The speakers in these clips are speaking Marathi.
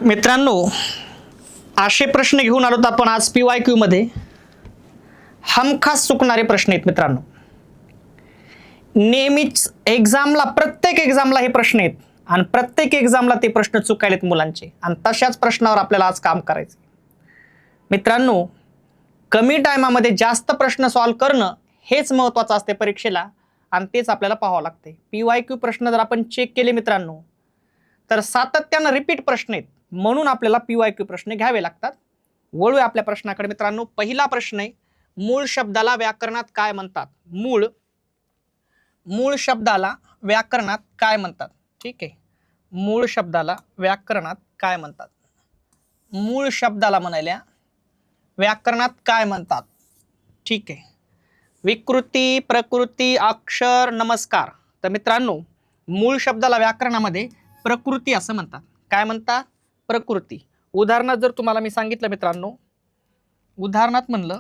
मित्रांनो, असे प्रश्न घेऊन आलोत आपण आज PYQ मध्ये. हमखास चुकणारे प्रश्न आहेत मित्रांनो. नेहमीच एक्झामला, प्रत्येक एक्झामला हे प्रश्न आहेत आणि प्रत्येक एक्झामला ते प्रश्न चुकायलेत मुलांचे आणि तशाच प्रश्नावर आपल्याला आज काम करायचं. मित्रांनो, कमी टायमामध्ये जास्त प्रश्न सॉल्व्ह करणं हेच महत्त्वाचं असते परीक्षेला आणि तेच आपल्याला पाहावं लागते. PYQ प्रश्न जर आपण चेक केले मित्रांनो तर सातत्यानं रिपीट प्रश्न आहेत, म्हणून आपल्याला PYQ प्रश्न घ्यावे लागतात. वळूया आपल्या प्रश्नाकडे मित्रांनो. पहिला प्रश्न आहे, मूळ शब्दाला व्याकरणात काय म्हणतात? मूळ शब्दाला व्याकरणात काय म्हणतात? ठीक आहे, मूळ शब्दाला व्याकरणात काय म्हणतात? मूळ शब्दाला म्हणायला व्याकरणात काय म्हणतात? ठीक आहे, विकृती, प्रकृती, अक्षर, नमस्कार. तर मित्रांनो, मूळ शब्दाला व्याकरणामध्ये प्रकृती असं म्हणतात. काय म्हणतात? प्रकृती. उदाहरणात जर तुम्हाला मी सांगितलं मित्रांनो, उदाहरणात म्हणलं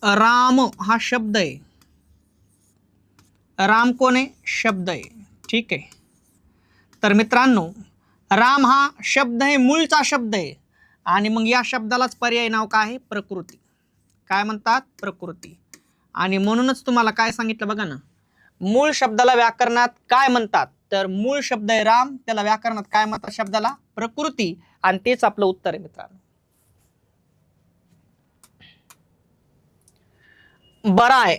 राम हा शब्द आहे. राम कोण आहे? शब्द आहे. ठीक आहे, तर मित्रांनो राम हा शब्द आहे, मूळचा शब्द आहे आणि मग या शब्दालाच पर्याय नाव काय आहे? प्रकृती. काय म्हणतात? प्रकृती. आणि म्हणूनच तुम्हाला काय सांगितलं बघा ना, मूळ शब्दाला व्याकरणात काय म्हणतात? तर मूळ शब्द आहे राम, त्याला व्याकरणात काय म्हणतात? शब्दाला प्रकृती. आणि तेच आपलं उत्तर आहे मित्रांनो. बराय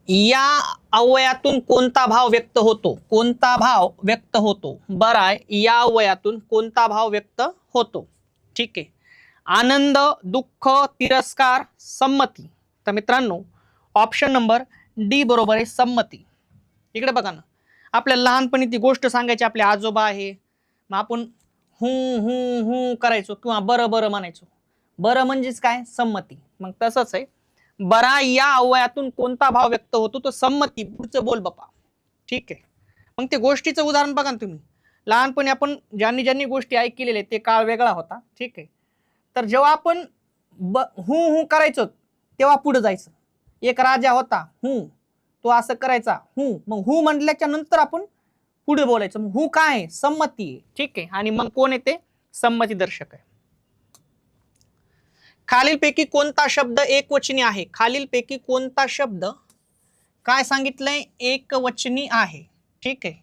या अवयवातून कोणता भाव व्यक्त होतो? कोणता भाव व्यक्त होतो? बराय या अवयवातून कोणता भाव व्यक्त होतो? ठीक आहे, आनंद, दुःख, तिरस्कार, संमती. तर मित्रांनो ऑप्शन नंबर डी बरोबर आहे, संमती. इकडे बघा ना, आपल्याला लहानपणी ती गोष्ट सांगायची, आपले आजोबा आहे, मग आपण हू हू हू करायचो किंवा बरं बरं म्हणायचो. बरं म्हणजेच काय? संमती. मग तसंच आहे, बरा या अवयवातून कोणता भाव व्यक्त होतो? तो संमती. पुढचं बोल बापा. ठीक आहे, मग ते गोष्टीचं उदाहरण बघा ना तुम्ही. लहानपणी आपण ज्यांनी ज्यांनी गोष्टी ऐकलेल्या ते काळ वेगळा होता. ठीक आहे, तर जेव्हा आपण हू हू करायचो तेव्हा पुढे जायचं. एक राजा होता, हू, तो असं करायचा, हू. मग हू म्हटल्याच्या नंतर आपण पुढे बोलायचं. मग हू काय आहे? संमती आहे. ठीक आहे, आणि मग कोण येते? संमती दर्शक आहे. खालीलपैकी कोणता शब्द एकवचनी आहे? खालीलपैकी कोणता शब्द काय सांगितलंय? एकवचनी आहे. ठीक आहे,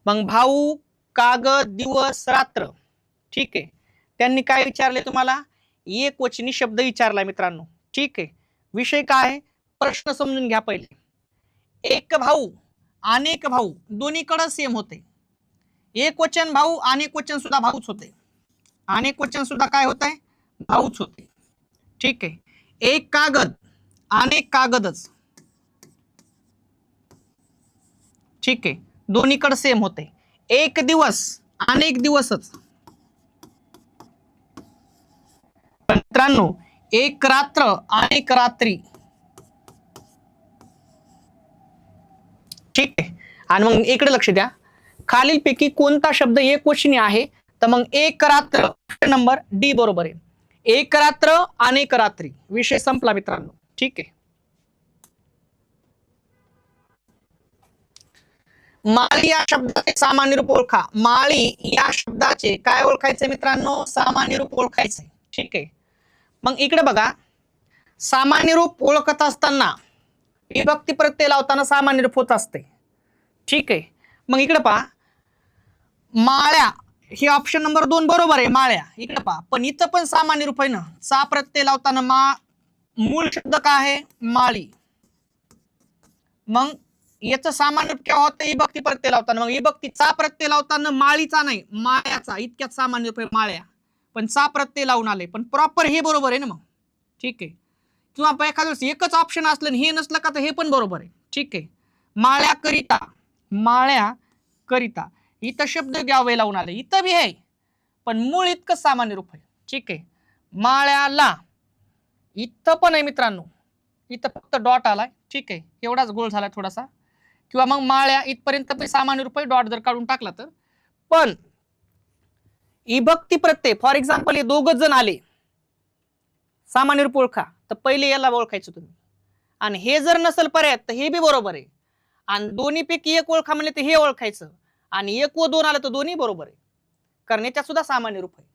मग भाऊ, कागद, दिवस, रात्र. ठीक आहे, त्यांनी काय विचारले तुम्हाला? एकवचनी शब्द विचारलाय मित्रांनो. ठीक आहे, विषय काय आहे? प्रश्न समजून घ्या पहिले. एक भाऊ, अनेक भाऊ, दोन्हीकडे सेम होते. एक वचन भाऊ, अनेक वचन सुद्धा भाऊच होते. अनेक वचन सुद्धा काय होत आहे? भाऊच होते. ठीक आहे, एक कागद, अनेक कागदच. ठीक आहे, दोन्हीकडे सेम होते. एक दिवस, अनेक दिवसच. मित्रांनो एक रात्र, अनेक रात्री. ठीक आहे, आणि मग इकडे लक्ष द्या, खालीलपैकी कोणता शब्द एकवचनी आहे? तर मग एक रात्र, नंबर डी बरोबर आहे. एक रात्र, अनेक रात्री. विषय संपला मित्रांनो. ठीक आहे, माळी या शब्दाचे सामान्य रूप ओळखा. माळी या शब्दाचे काय ओळखायचे मित्रांनो? सामान्य रूप ओळखायचे. ठीक आहे, मग इकडे बघा, सामान्य रूप ओळखत असताना विभक्ती प्रत्यय लावताना सामान्य रूप होत असते. ठीक आहे, मग इकडे पहा, माळ्या हे ऑप्शन नंबर 2 बरोबर आहे, माळ्या. इकडे पहा, पण इथं पण सामान्य रूप आहे ना. चा प्रत्यय लावताना मूळ शब्द काय आहे? माळी. मग याचं सामान्य रूप केव्हा होतं? विभक्ती प्रत्यय लावताना. मग विभक्ती चा प्रत्यय लावताना माळीचा नाही, माळ्याचा. इतक्यात सामान्य रूप आहे माळ्या, पण चा प्रत्यय लावून आले, पण प्रॉपर हे बरोबर आहे ना मग. ठीक आहे, किंवा एखाद्या एकच ऑप्शन असलं हे नसलं का तर हे पण बरोबर आहे. ठीक आहे, माळ्या करिता, माळ्या करिता. इथं शब्द घ्यावे लावून आले, इथं बी आहे, पण मूळ इतकं सामान्य रूप आहे. ठीक आहे, माळ्याला इथं पण आहे मित्रांनो, इथं फक्त डॉट आलाय. ठीक आहे, एवढाच गोल झाला थोडासा. किंवा मग माळ्या इथपर्यंत पण सामान्य रूप आहे, डॉट जर काढून टाकला तर. पण विभक्ती प्रत्यय, फॉर एक्झाम्पल हे दोघच जण आले, सामान्य रूप ओळखा, तर पहिले याला ओळखायचं तुम्ही. आणि हे जर नसेल पर्याय तर हे बी बरोबर आहे. आणि दोन्हीपैकी एक ओळखा म्हणले तर हे ओळखायचं. आणि 1 व 2 आलं तर दोन्ही बरोबर आहे, कारण याच्यात सुद्धा सामान्य रूप आहे.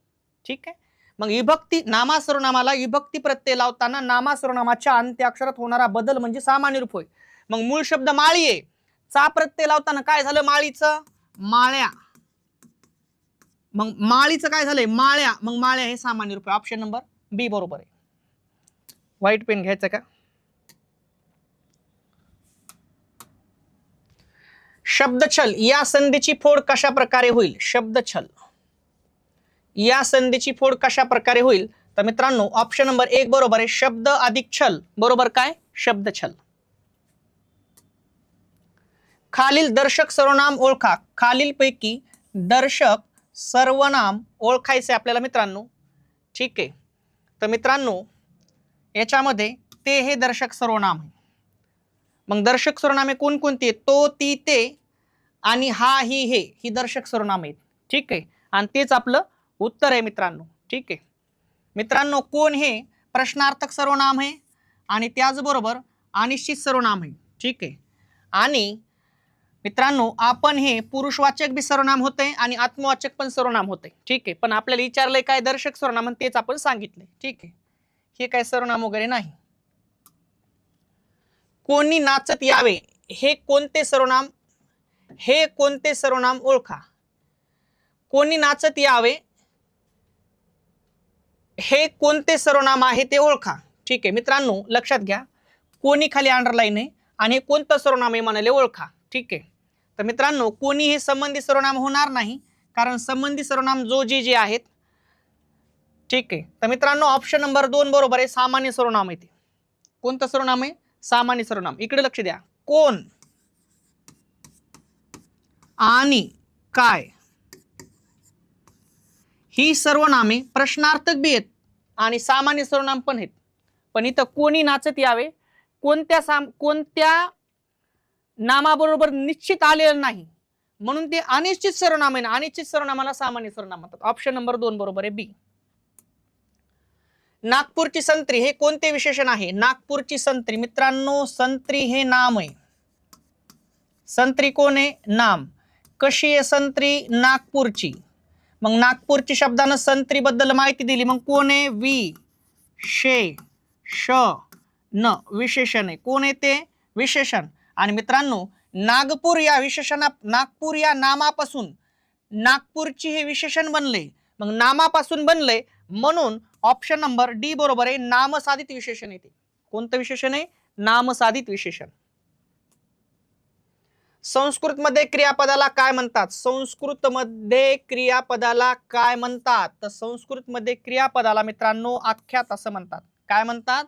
ठीक आहे. मग विभक्ती नामा सर्वनामाला विभक्ती प्रत्यय लावताना नामा सर्वनामाच्या अंत्याक्षरात होणारा बदल म्हणजे सामान्य रूप होय. मग मूळ शब्द माळी आहे, चा प्रत्यय लावताना काय झालं? माळीचं माळ्या. मग माळीचं काय झालंय? माळ्या. मग माळ्या हे सामान्य रूप आहे. ऑप्शन नंबर बी बरोबर आहे. व्हाईट पेन घ्यायचं का? शब्दछल या संधीची फोड कशा प्रकारे होईल? शब्दछल या संधीची फोड कशा प्रकारे होईल? तर मित्रांनो ऑप्शन नंबर 1 बरोबर आहे. शब्द अधिक छल बरोबर काय? शब्दछल. खालील दर्शक सर्वनाम ओळखा. खालीलपैकी दर्शक सर्वनाम ओळखायचे आपल्याला मित्रांनो. ठीक आहे. तर मित्रांनो याच्यामध्ये ते हे दर्शक सर्वनाम आहे. मग दर्शक सर्वनामे कोणकोणती? तो, ती, ते आणि हा, ही, हे ही दर्शक सर्वनाम आहेत. ठीक आहे. आणि तेच आपलं उत्तर आहे मित्रांनो. ठीक आहे मित्रांनो. कोण हे प्रश्नार्थक सर्वनाम आहे आणि त्याचबरोबर अनिश्चित सर्वनाम आहे. ठीक आहे. आणि मित्रांनो आपण हे पुरुषवाचक बी सर्वनाम होते आणि आत्मवाचक पण सर्वनाम होते. ठीक आहे. पण आपल्याला विचारलंय काय? दर्शक सर्वनाम, तेच आपण सांगितले. ठीक आहे. हे काय सर्वनाम वगैरे नाही. कोणी नाचत यावे हे कोणते सर्वनाम? हे कोणते सर्वनाम ओळखा. कोणी नाचत यावे हे कोणते सर्वनाम आहे ते ओळखा. ठीक आहे मित्रांनो लक्षात घ्या. कोणी खाली अंडरलाईन आहे आणि कोणतं सर्वनाम आहे म्हणाले ओळखा. ठीक आहे. तर मित्रांनो कोणी हे संबंधी सर्वनाम होणार नाही, कारण संबंधी सर्वनाम जो जे आहेत. ठीक आहे. तर मित्रांनो ऑप्शन नंबर 2 बरोबर आहे. सामान्य सर्वनाम आहे ते. कोणतं सर्वनाम आहे? सामान्य सर्वनाम. इकडे लक्ष द्या. कोण आणि काय ही सर्वनामे प्रश्नार्थक बी आहेत आणि सामान्य सर्वनाम पण आहेत. पण इथं कोणी नाचत यावे कोणत्या नामाबरोबर निश्चित आलेलं नाही, म्हणून ते अनिश्चित सर्वनाम आहे. अनिश्चित सर्वनामाला सामान्य सर्वनाम म्हणतात. ऑप्शन नंबर 2 बरोबर आहे, बी. नागपूरची संत्री हे कोणते विशेषण आहे? नागपूरची संत्री मित्रांनो संत्री हे नाम आहे. संत्री कोण आहे? नाम. कशी आहे संत्री? नागपूरची. मग नागपूरची शब्दानं संत्री बद्दल माहिती दिली. मग कोण आहे? विशेषण. विशेषण आहे. कोण आहे ते? विशेषण. आणि मित्रांनो नागपूर या नागपूर या नामापासून नागपूरची हे विशेषण बनले. मग नामापासून बनले म्हणून ऑप्शन नंबर डी बरोबर आहे. नामसाधित विशेषण येते. कोणतं विशेषण आहे? नामसाधित विशेषण. संस्कृत मध्ये क्रियापदाला काय म्हणतात? संस्कृत मध्ये क्रियापदाला काय म्हणतात? तर संस्कृत मध्ये क्रियापदाला मित्रांनो आख्यात असं म्हणतात. काय म्हणतात?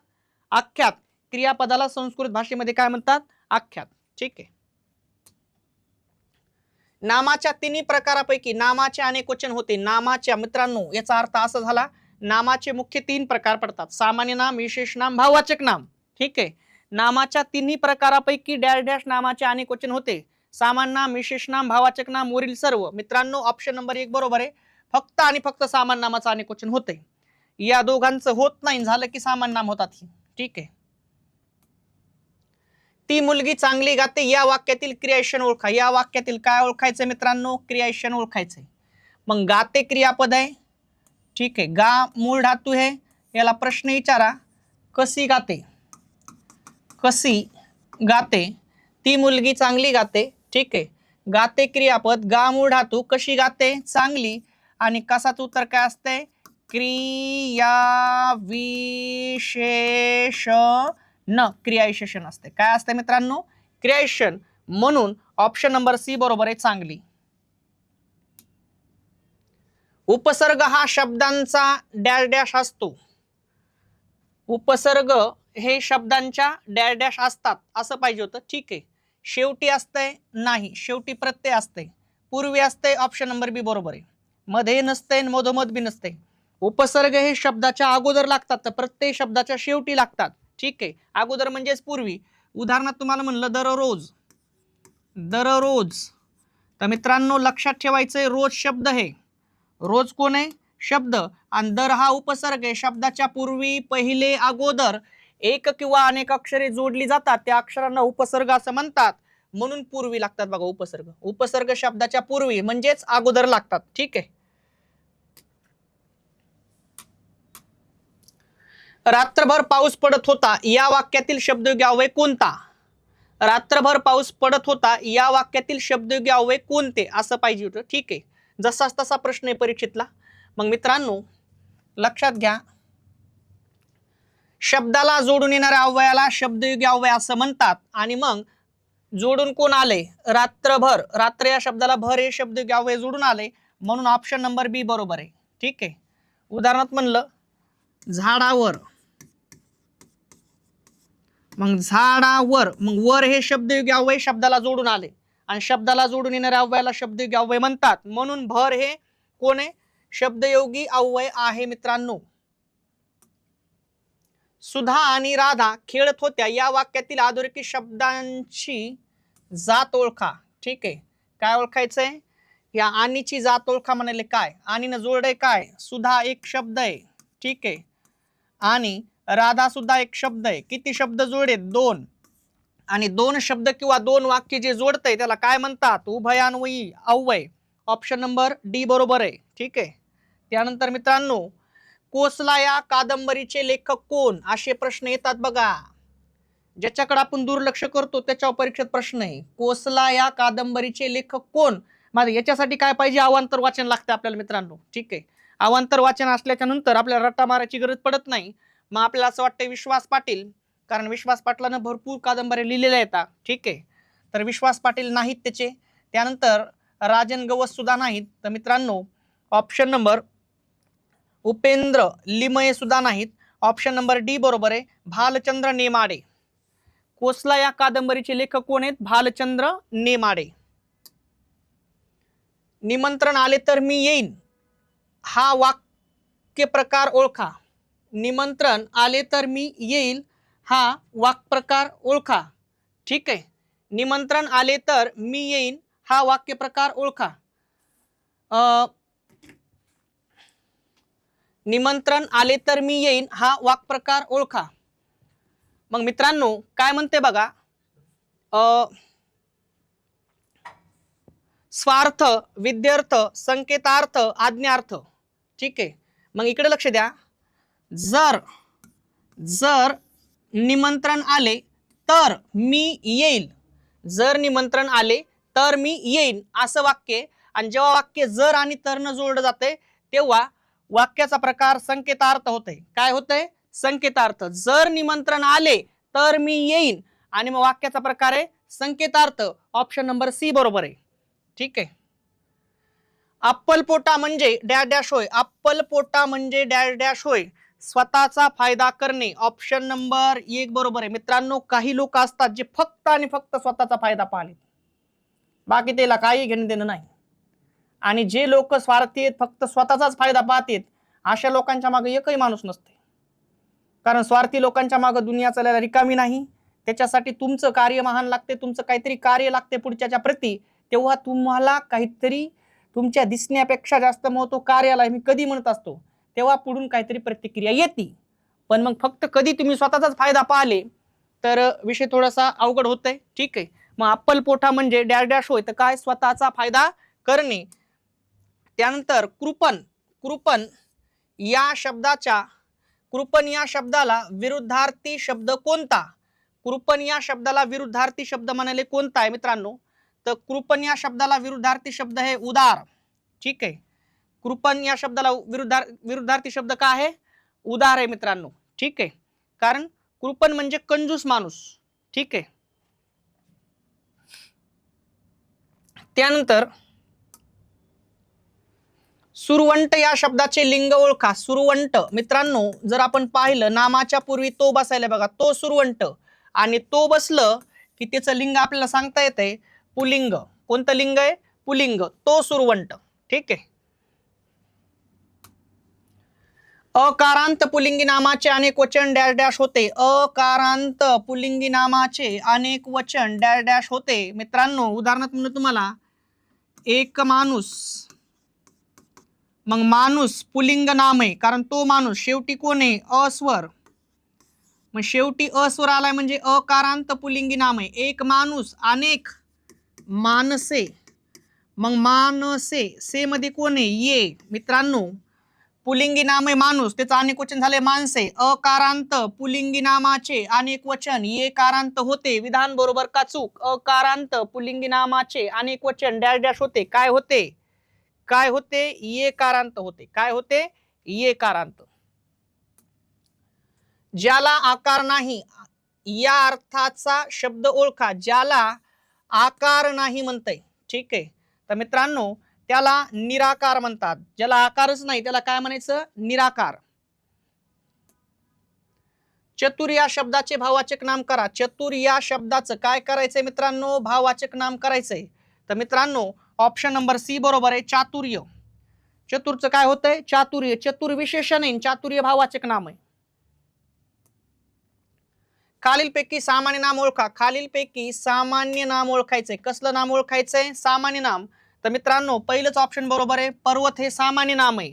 आख्यात. क्रियापदाला संस्कृत भाषेमध्ये काय म्हणतात? आख्यात. ठीक आहे. नामाच्या तिन्ही प्रकारापैकी नामाचे अनेक वचन होते. नामाच्या मित्रांनो याचा अर्थ असा झाला, नामाचे मुख्य 3 प्रकार पडतात. सामान्य नाम, विशेष नाम, भाववाचक नाम. ठीक आहे. नामाच्या तिन्ही प्रकारापैकी डॅश डॅश नामाचे अनेक वचन होते. सामान्य नाम, विशेष नाम, भाववाचक नाम वरील सर्व. मित्रांनो ऑप्शन नंबर 1 बरोबर आहे. फक्त आणि फक्त सामान्य नामाचं अनेक वचन होते. या दोघांचं होत नाही, झालं की सामान्य नाम होतात. ठीक आहे. ती मुलगी चांगली गाते या वाक्यातील क्रियाविशेषण ओळखा. या वाक्यातील काय ओळखायचं मित्रांनो? क्रियाविशेषण ओळखायचंय. मग गाते क्रियापद आहे. ठीक आहे. गा मूळ धातू आहे. याला प्रश्न विचारा, कशी गाते? कशी गाते? ती मुलगी चांगली गाते. ठीक आहे. गाते क्रियापद, गा मूळ धातू, कशी गाते? चांगली. आणि कसाचं उत्तर काय असते? क्रिया विशेषण. क्रियाविशेषण असते. काय असते मित्रांनो? क्रियाविशेषण. म्हणून ऑप्शन नंबर सी बरोबर आहे, चांगली. उपसर्ग हा शब्दांचा डॅश डॅश असतो. उपसर्ग हे शब्दांच्या डॅश डॅश असतात असं पाहिजे होतं. ठीक आहे. शेवटी असतंय? नाही. शेवटी प्रत्यय असते. पूर्वी असते. ऑप्शन नंबर बी बरोबर आहे. मध्ये नसते, मधोमध बी नसते. उपसर्ग हे शब्दाच्या अगोदर लागतात तर प्रत्यय शब्दाच्या शेवटी लागतात. ठीक आहे. अगोदर म्हणजेच पूर्वी. उदाहरणार्थ तुम्हाला म्हणलं दररोज. दररोज. तर मित्रांनो लक्षात ठेवायचंय, रोज शब्द आहे. रोज कोण आहे? शब्द. आणि दर हा उपसर्ग आहे. शब्दाच्या पूर्वी, पहिले, अगोदर एक किंवा अनेक अक्षरे जोडली जातात त्या अक्षरांना उपसर्ग असं म्हणतात. म्हणून पूर्वी लागतात बघा उपसर्ग. उपसर्ग शब्दाच्या पूर्वी म्हणजेच अगोदर लागतात. ठीक आहे. रात्रभर पाऊस पडत होता या वाक्यातील शब्दयोगी अव्यय कोणता? रात्रभर पाऊस पडत होता या वाक्यातील शब्दयोगी अव्यय कोणते असं पाहिजे होतं. ठीक आहे. जसाच तसा प्रश्न आहे परीक्षेतला. मग मित्रांनो लक्षात घ्या, शब्दाला जोडून येणाऱ्या अव्ययाला शब्दयोगी अव्यय असं म्हणतात. आणि मग जोडून कोण आले? रात्रभर. रात्र या शब्दाला भर हे शब्दयोगी अव्यय जोडून आले, म्हणून ऑप्शन नंबर बी बरोबर आहे. ठीक आहे. उदाहरणार्थ म्हणलं झाडावर, मग झाडावर, मग वर हे शब्दयोगी अव्यय शब्दाला जोडून आले आणि शब्दाला जोडून येणाऱ्या अव्ययाला शब्दयोगी अव्यय म्हणतात, म्हणून भर हे कोण आहे? शब्दयोगी अव्यय आहे मित्रांनो. सुधा आणि राधा खेळत होत्या या वाक्यातील अधोरेखित शब्दांची जात ओळखा. ठीक आहे. काय ओळखायचंय? या आणीची जात ओळखा म्हणाले काय? आणीनं जोडलंय काय? सुधा एक शब्द आहे. ठीक आहे. आणि राधा सुद्धा एक शब्द आहे. किती शब्द जोडे? दोन. आणि दोन शब्द किंवा दोन वाक्य जे जोडतंय त्याला काय म्हणतात? उभयान्वयी अव्यय. ऑप्शन नंबर डी बरोबर आहे. ठीक आहे. त्यानंतर मित्रांनो कोसला या कादंबरीचे लेखक कोण? असे प्रश्न येतात बघा. ज्याच्याकडे आपण दुर्लक्ष करतो त्याच्यावर परीक्षेत प्रश्न आहे. कोसला या कादंबरीचे लेखक कोण? माझं याच्यासाठी काय पाहिजे? अवांतर वाचन लागतं आपल्याला मित्रांनो. ठीक आहे. अवांतर वाचन असल्याच्या नंतर आपल्याला रट्टा मारायची गरज पडत नाही. मग आपल्याला असं वाटतं विश्वास पाटील, कारण विश्वास पाटलानं भरपूर कादंबऱ्या लिहिलेल्या आहेत. ठीक आहे. तर विश्वास पाटील नाहीत त्याचे. त्यानंतर राजन गवस सुद्धा नाहीत. तर मित्रांनो ऑप्शन नंबर उपेंद्र लिमये सुद्धा नाहीत. ऑप्शन नंबर डी बरोबर आहे. भालचंद्र नेमाडे. कोसला या कादंबरीचे लेखक कोण आहेत? भालचंद्र नेमाडे. निमंत्रण आले तर मी येईन हा वाक्य प्रकार ओळखा. निमंत्रण आले तर मी येईल हा वाक्प्रकार ओळखा. ठीक आहे. निमंत्रण आले तर मी येईन हा वाक्य प्रकार ओळखा. निमंत्रण आले तर मी येईन हा वाक्प्रकार ओळखा. मग मित्रांनो काय म्हणते बघा, स्वार्थ, विद्यार्थ, संकेतार्थ, आज्ञार्थ. ठीक आहे. मग इकडे लक्ष द्या. जर निमंत्रण आले तर मी येईल, जर निमंत्रण आले तर मी येईन असं वाक्य. आणि जेव्हा वाक्य जर आणि तर न जोडलं जाते तेव्हा वाक्याचा प्रकार संकेतार्थ होते. काय होतंय? संकेतार्थ. जर निमंत्रण आले तर मी येईन आणि मग वाक्याचा प्रकार आहे संकेतार्थ. ऑप्शन नंबर सी बरोबर आहे. ठीक आहे. अप्पलपोटा म्हणजे डॅश डॅश होय. अप्पलपोटा म्हणजे डॅश डॅश होय. स्वतःचा फायदा करणे. ऑप्शन नंबर 1 बरोबर आहे. मित्रांनो काही लोक असतात जे फक्त आणि फक्त स्वतःचा फायदा पाहतात, बाकी त्याला काही घेणं देणं नाही. आणि जे लोक स्वार्थी आहेत, फक्त स्वतःचाच फायदा पाहतात, अशा लोकांच्या मागे एकही माणूस नसते. कारण स्वार्थी लोकांच्या मागे दुनिया चालायला रिकामी नाही. त्याच्यासाठी तुमचं कार्य महान लागते, तुमचं काहीतरी कार्य लागते पुढच्याच्या प्रती. तेव्हा तुम्हाला काहीतरी तुमच्या दिसण्यापेक्षा जास्त महत्व कार्याला मी कधी म्हणत असतो, तेव्हा पुढून काहीतरी प्रतिक्रिया येते. पण मग फक्त कधी तुम्ही स्वतःचाच फायदा पाहिले तर विषय थोडासा अवघड होतंय. ठीक आहे. मग अप्पलपोटा म्हणजे डॅश डॅश होय तर काय? स्वतःचा फायदा करणे. त्यानंतर कृपण या शब्दाला विरुद्धार्थी शब्द कोणता? कृपण या शब्दाला विरुद्धार्थी शब्द म्हणाले कोणता आहे मित्रांनो? तर कृपण या शब्दाला विरुद्धार्थी शब्द आहे उदार. ठीक आहे. कृपण या शब्दाला विरुद्धार्थी शब्द काय आहे? उदार आहे मित्रांनो. ठीक आहे. कारण कृपण म्हणजे कंजूस माणूस. ठीक आहे. त्यानंतर सुरवंट या शब्दाचे लिंग ओळखा. सुरवंट मित्रांनो जर आपण पाहिलं नामाच्या पूर्वी तो बसायला बघा, तो सुरवंट. आणि तो बसलं की त्याचं लिंग आपल्याला सांगता येतंय पुलिंग. कोणतं लिंग आहे? पुलिंग. तो सुरवंट. ठीक आहे. अकारांत पुलिंगी नामाचे अनेक वचन डॅश डॅश होते. अकारांत पुलिंगी नामाचे अनेक वचन डॅश डॅश होते. मित्रांनो उदाहरणार्थ म्हणून तुम्हाला एक माणूस, मग माणूस पुलिंग नाम आहे कारण तो माणूस. शेवटी कोण आहे? अस्वर. मग शेवटी अस्वर आलाय म्हणजे अकारांत पुलिंगी नाम आहे. एक माणूस, अनेक मानसे, मग मानसे से मध्ये कोण आहे? ये. मित्रांनो पुलिंगी नाम आहे माणूस, त्याचं अनेक वचन झाले माणसे. अकारांत पुलिंगी नामाचे अनेक वचन ये कारांत होते. विधान बरोबर का चूक? अकारांत पुलिंगी नामाचे अनेक वचन डॅश डॅश होते. काय होते? काय होते? ये कारांत होते. काय होते? ये कारांत. ज्याला आकार नाही या अर्थाचा शब्द ओळखा. ज्याला आकार नाही म्हणतंय, ठीक आहे, तर मित्रांनो त्याला निराकार म्हणतात. ज्याला आकारच नाही त्याला काय म्हणायचं? निराकार. चतुर या शब्दाचे भाववाचक नाम करा. चतुर या शब्दाचं काय करायचंय मित्रांनो? भाववाचक नाम करायचंय. तर मित्रांनो ऑप्शन नंबर सी बरोबर आहे, चातुर्य. चतुरचं काय होतंय? चातुर्य. चतुर विशेषण आहे, चातुर्य भाववाचक नाम आहे. खालीलपैकी सामान्य नाम ओळखा. खालीलपैकी सामान्य नाम ओळखायचंय. कसलं नाम ओळखायचंय? सामान्य नाम. तर मित्रांनो पहिलंच ऑप्शन बरोबर आहे. पर्वत हे सामान्य नाम आहे.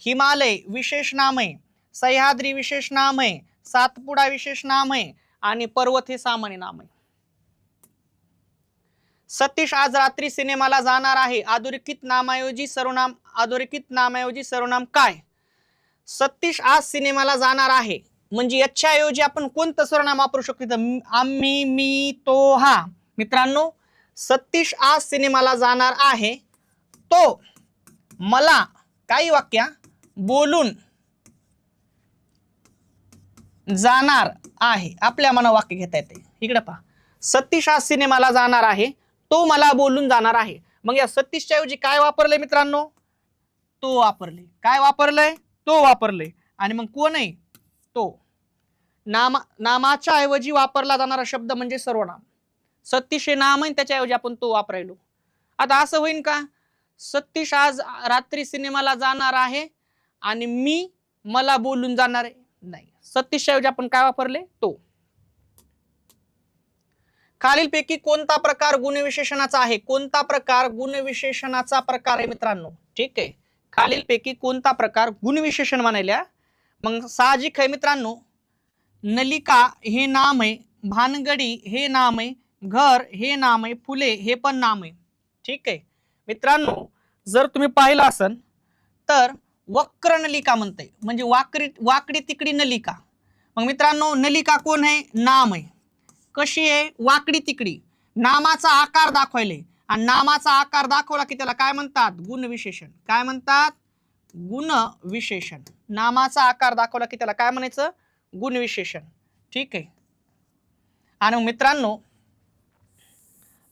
हिमालय विशेष नाम आहे. सह्याद्री विशेष नाम आहे. सातपुडा विशेष नाम आहे आणि पर्वत हे सामान्य नाम आहे. सतीश आज रात्री सिनेमाला जाणार आहे. अधोरेखित नामाऐवजी सर्वनाम. अधोरेखित नामाऐवजी सर्वनाम काय? सतीश आज सिनेमाला जाणार आहे म्हणजे याच्या ऐवजी आपण कोणतं सर्वनाम वापरू शकतो? आम्ही, मी, तो, हा. मित्रांनो सतीश आज सिनेमाला जाणार आहे. तो मला काही वाक्य बोलून जाणार आहे. आपल्या मना वाक्य घेता येते. इकडे पहा, सतीश आज सिनेमाला जाणार आहे. तो मला बोलून जाणार आहे. मग या सतीशच्या ऐवजी काय वापरलंय मित्रांनो? तो वापरले. काय वापरलंय? तो वापरले. आणि मग कोण आहे? तो. नामाच्या ऐवजी वापरला जाणारा शब्द म्हणजे सर्वनाम. सतीश हे नाम आहे त्याच्याऐवजी आपण तो वापरायलो. आता असं होईल का? सतीश आज रात्री सिनेमाला जाणार आहे आणि मी मला बोलून जाणार आहे? नाही. सतीशच्या ऐवजी आपण काय वापरले? तो. खालीलपैकी कोणता प्रकार गुणविशेषणाचा आहे? कोणता प्रकार गुणविशेषणाचा प्रकार आहे मित्रांनो? ठीक आहे, खालीलपैकी कोणता प्रकार गुणविशेषण म्हणायला? मग साहजिक आहे मित्रांनो, नलिका हे नाम आहे, भानगडी हे नाम आहे, घर हे नाम आहे, फुले हे पण नाम आहे. ठीक आहे मित्रांनो, जर तुम्ही पाहिलं असन तर वक्र नलिका म्हणते, म्हणजे वाकडी तिकडी नलिका. मग मित्रांनो नलिका कोण आहे? नाम आहे. कशी आहे? वाकडी तिकडी. नामाचा आकार दाखवायले आणि नामाचा आकार दाखवला की त्याला काय म्हणतात? गुणविशेषण. काय म्हणतात? गुणविशेषण. नामाचा आकार दाखवला की त्याला काय म्हणायचं? गुणविशेषण. ठीक आहे. आणि मित्रांनो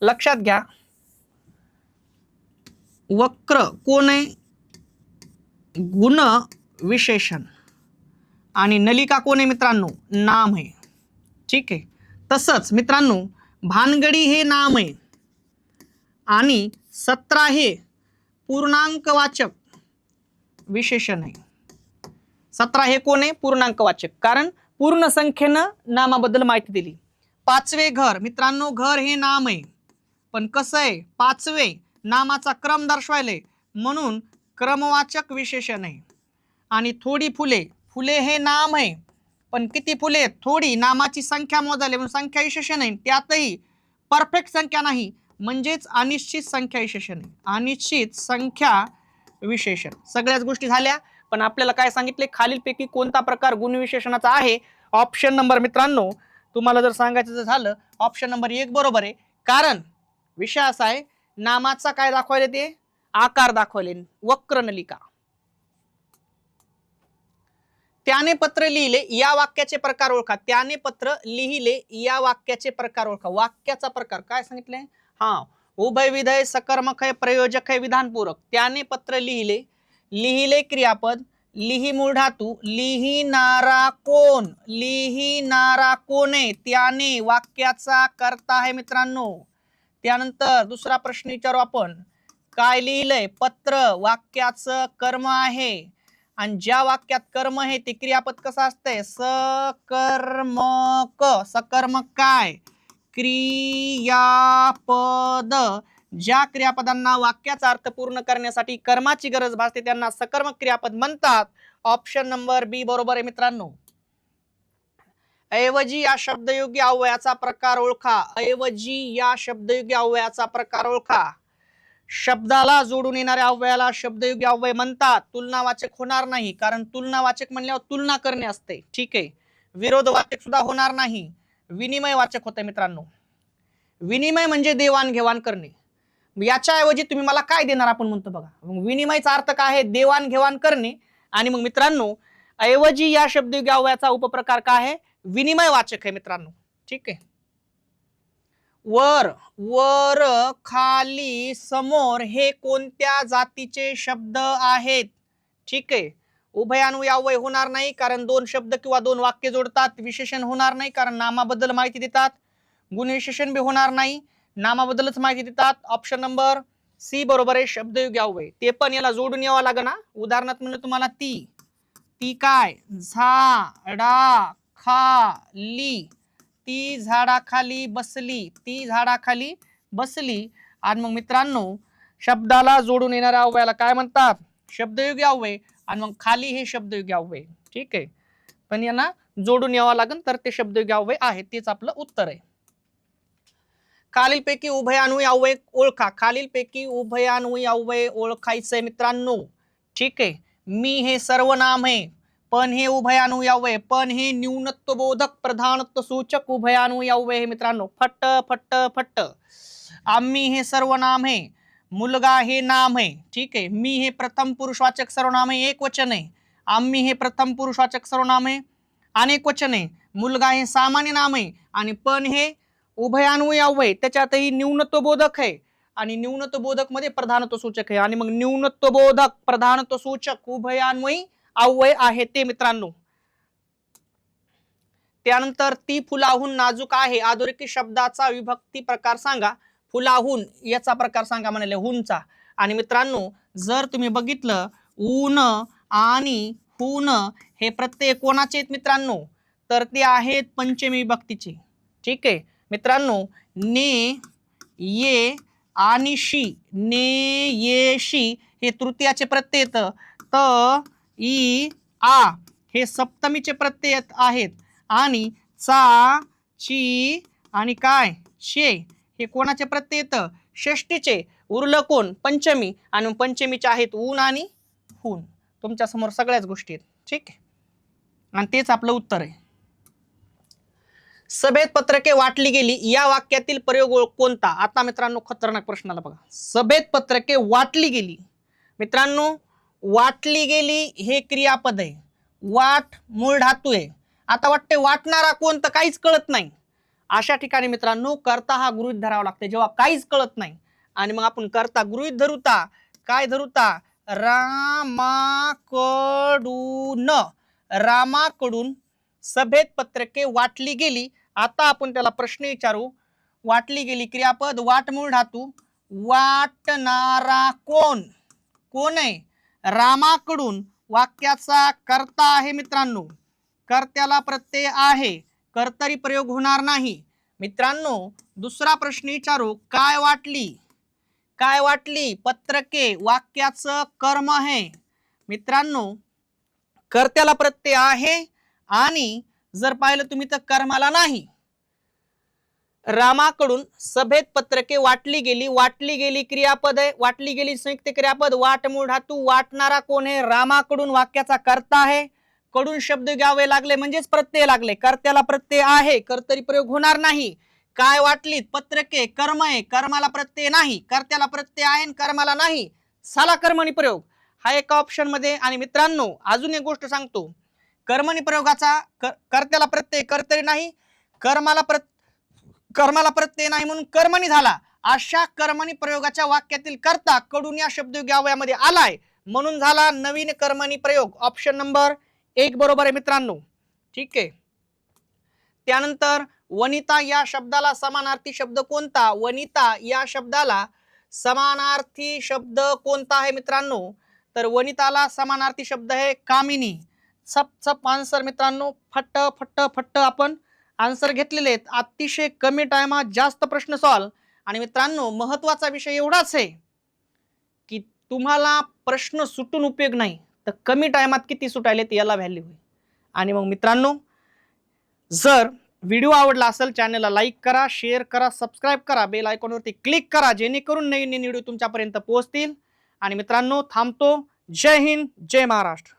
लक्षात घ्या, वक्र कोण आहे? गुणविशेषण. आणि नलिका कोण आहे मित्रांनो? नाम आहे. ठीक आहे. तसंच मित्रांनो भानगडी हे नाम आहे आणि 17 हे पूर्णांकवाचक विशेषण आहे. 17 हे कोण आहे? पूर्णांकवाचक. कारण पूर्ण संख्येनं नामाबद्दल माहिती दिली. पाचवे घर. मित्रांनो घर हे नाम आहे पण कसं आहे? पाचवे नामाचा क्रम दर्शवायले म्हणून क्रमवाचक विशेषण आहे. आणि थोडी फुले. फुले हे नाम आहे पण किती फुले? थोडी. नामाची संख्या मोजायला म्हणून संख्या विशेषण आहे. त्यातही परफेक्ट संख्या नाही म्हणजेच अनिश्चित संख्या विशेषण आहे. अनिश्चित संख्या विशेषण. सगळ्याच गोष्टी झाल्या पण आपल्याला काय सांगितले? खालीलपैकी कोणता प्रकार गुणविशेषणाचा आहे? ऑप्शन नंबर मित्रांनो तुम्हाला जर सांगायचं झालं ऑप्शन नंबर 1 बरोबर आहे. कारण विषय असा आहे, नामाचा काय दाखवायले? ते आकार दाखवले. वक्र नलिका. त्याने पत्र लिहिले या वाक्याचे प्रकार ओळखा. त्याने पत्र लिहिले या वाक्याचे प्रकार ओळखा. वाक्याचा प्रकार काय सांगितले? हा, उभय विधेय, सकर्मक आहे, प्रयोजक आहे, विधानपूरक. त्याने पत्र लिहिले. लिहिले क्रियापद, लिही मूळ धातू, लिहिणारा कोण? लिहिणारा कोण आहे? त्याने वाक्याचा कर्ता आहे मित्रांनो. त्यानंतर दुसरा प्रश्न विचारू आपण. काय लिहिलंय? पत्र वाक्याचं कर्म आहे आणि ज्या वाक्यात कर्म आहे ते क्रियापद कसं असतंय? सकर्मक. सकर्मक काय? क्रियापद. ज्या क्रियापदांना वाक्याचा अर्थ पूर्ण करण्यासाठी कर्माची गरज भासते त्यांना सकर्मक क्रियापद म्हणतात. ऑप्शन नंबर बी बरोबर आहे मित्रांनो. ऐवजी या शब्दयोगी अव्ययाचा प्रकार ओळखा. ऐवजी या शब्दयोगी अव्ययाचा प्रकार ओळखा. शब्दाला जोडून येणाऱ्या अव्ययाला शब्दयोगी अव्यय म्हणतात. तुलनावाचक होणार नाही, कारण तुलनावाचक म्हणल्यावर तुलना करणे असते. ठीक आहे. विरोधवाचक सुद्धा होणार नाही. विनिमय वाचक होते मित्रांनो. विनिमय म्हणजे देवाणघेवाण करणे. याच्याऐवजी तुम्ही मला काय देणार आपण म्हणतो बघा. विनिमयचा अर्थ काय आहे? देवाणघेवाण करणे. आणि मग मित्रांनो ऐवजी या शब्दयोगी अव्ययाचा उपप्रकार काय आहे? विनिमय वाचक आहे मित्रांनो. ठीक आहे. वर, वर, खाली, समोर हे कोणत्या जातीचे शब्द आहेत? ठीक आहे. उभयान्वयी अव्यय होणार नाही, कारण दोन शब्द किंवा दोन वाक्य जोडतात. विशेषण होणार नाही, कारण नामाबद्दल माहिती देतात. गुणविशेषण बी होणार नाही, नामाबद्दलच माहिती देतात. ऑप्शन नंबर सी बरोबर आहे, शब्दयोगी अव्यय. ते पण याला जोडून यावं लागेल ना. उदाहरणार्थ म्हणलं तुम्हाला ती काय? झाडा खाली. ती झाडाखाली बसली. ती झाडाखाली बसली. आणि मग मित्रांनो शब्दाला जोडून येणाऱ्या अव्ययाला काय म्हणतात? शब्दयोगी अव्यय. आणि मग खाली हे शब्दयोगी अव्यय. ठीक आहे. पण यांना जोडून यावं लागेल तर ते शब्दयोगी अव्यय आहे. तेच आपलं उत्तर आहे. खालीलपैकी उभयान्वयी अव्यय ओळखा. खालीलपैकी उभयान्वयी अव्यय ओळखायचंय मित्रांनो. ठीक आहे. मी हे सर्वनाम आहे. पण हे उभयान्वयी अव्यय. पण हे न्यूनत्व बोधक प्रधानत्व सूचक उभयान्वयी अव्यय आहे मित्रांनो. फट्ट फट्ट फट्ट. आम्ही हे सर्वनाम आहे. मुलगा हे नाम आहे. ठीक आहे. मी हे प्रथम पुरुषवाचक सर्वनाम आहे, एक वचन आहे. आम्ही हे प्रथम पुरुषवाचक सर्वनाम आहे, अनेक वचन आहे. मुलगा हे सामान्य नाम आहे. आणि पण हे उभयान्वयी अव्यय, त्याच्यातही न्यूनत्व बोधक आहे. आणि न्यूनत्व बोधक मध्ये प्रधानत्व सूचक आहे. आणि मग न्यूनत्व बोधक प्रधानत्व सूचक उभयान्वयी अव्यय आहे ते मित्रांनो. त्यानंतर ती फुलाहून नाजूक आहे. अधोरेखित शब्दाचा विभक्ती प्रकार सांगा. फुलाहून याचा प्रकार सांगा म्हणाले, हुनचा. आणि मित्रांनो जर तुम्ही बघितलं ऊन आणि हुन हे प्रत्यय कोणाचे आहेत मित्रांनो? तर ते आहेत पंचमी विभक्तीचे. ठीक आहे मित्रांनो. ने, ये आणि शी. ने, ये, शी हे तृतीयाचे प्रत्यय येतं. त, ई, आ हे सप्तमीचे प्रत्यय आहेत. आणि चा, ची आणि काय? शे हे कोणाचे प्रत्यय येतं? षष्टीचे. उरलं कोण? पंचमी. आणि पंचमीचे आहेत ऊन आणि हुन. तुमच्या समोर सगळ्याच गोष्टी आहेत. ठीक आहे. आणि तेच आपलं उत्तर आहे. सभेत पत्रके वाटली गेली या वाक्यातील प्रयोग कोणता? आता मित्रांनो खतरनाक प्रश्नाला बघा. सभेत पत्रके वाटली गेली. मित्रांनो वाटली गेली हे क्रियापद आहे. वाट मूळ धातू आहे. आता वाटते वाटणारा कोण, तर काहीच कळत नाही. अशा ठिकाणी मित्रांनो कर्ता हा गृहीत धरावा लागते, जेव्हा काहीच कळत नाही. आणि मग आपण कर्ता गृहीत धरूता. काय धरूता? रामाकडून. रामाकडून सभेत पत्रके वाटली गेली. आता आपण त्याला प्रश्न विचारू. वाटली गेली क्रियापद, वाट मूळ धातू. वाटणारा कोण? कोण आहे? रामाकडून. वाक्याचा कर्ता आहे मित्रांनो. कर्त्याला प्रत्यय आहे, कर्तरी प्रयोग होणार नाही. मित्रांनो दुसरा प्रश्न विचारू. काय वाटली? काय वाटली? पत्रके वाक्याचं कर्म आहे मित्रांनो. कर्त्याला प्रत्यय आहे आणि जर पाहिलं तुम्ही तर कर्माला नाही. रामाकडून सभेत पत्रके वाटली गेली. वाटली गेली क्रियापद आहे. वाटली गेली संयुक्त क्रियापद. वाट मूळ धातू. वाटणारा कोण आहे? रामाकडून. वाक्याचा कर्ता आहे. कडून शब्द घ्यावे लागले म्हणजेच प्रत्यय लागले. कर्त्याला प्रत्यय आहे, कर्तरी प्रयोग होणार नाही. काय वाटलीत? पत्रके. कर्म आहे, कर्माला प्रत्यय नाही. कर्त्याला प्रत्यय आहे, कर्माला नाही. साला कर्मणी प्रयोग हा एका ऑप्शन मध्ये. आणि मित्रांनो अजून एक गोष्ट सांगतो. कर्मणी प्रयोगाचा कर्त्याला प्रत्यय, कर्तरी नाही. कर्माला प्रत्यय नाही म्हणून कर्मणी झाला. अशा कर्मणी प्रयोगाच्या वाक्यातील कर्ता कडून या शब्दयोगी अव्ययामध्ये आलाय म्हणून झाला नवीन कर्मणी प्रयोग. ऑप्शन नंबर 1 बरोबर आहे मित्रांनो. ठीक आहे. त्यानंतर वनिता या शब्दाला समानार्थी शब्द कोणता? वनिता या शब्दाला समानार्थी शब्द कोणता आहे मित्रांनो? तर वनिताला समानार्थी शब्द आहे कामिनी. छप छप आन्सर मित्रांनो. फट्ट फट्ट फट्ट आपण आन्सर घेतलेले आहेत. अतिशय कमी टाइमात जास्त प्रश्न सॉल्व. आणि मित्रांनो महत्वाचा विषय एवढाच आहे की तुम्हाला प्रश्न सुटून उपयोग नाही, तर कमी टाइमात किती सुटायलेत याला व्हॅल्यू आहे. आणि मग मित्रांनो जर व्हिडिओ आवडला असेल चॅनलला लाईक करा, शेअर करा, सबस्क्राईब करा, बेल आयकॉनवरती क्लिक करा, जेणेकरून नवीन व्हिडिओ तुमच्यापर्यंत पोहोचतील. आणि मित्रांनो थांबतो. जय हिंद, जय महाराष्ट्र.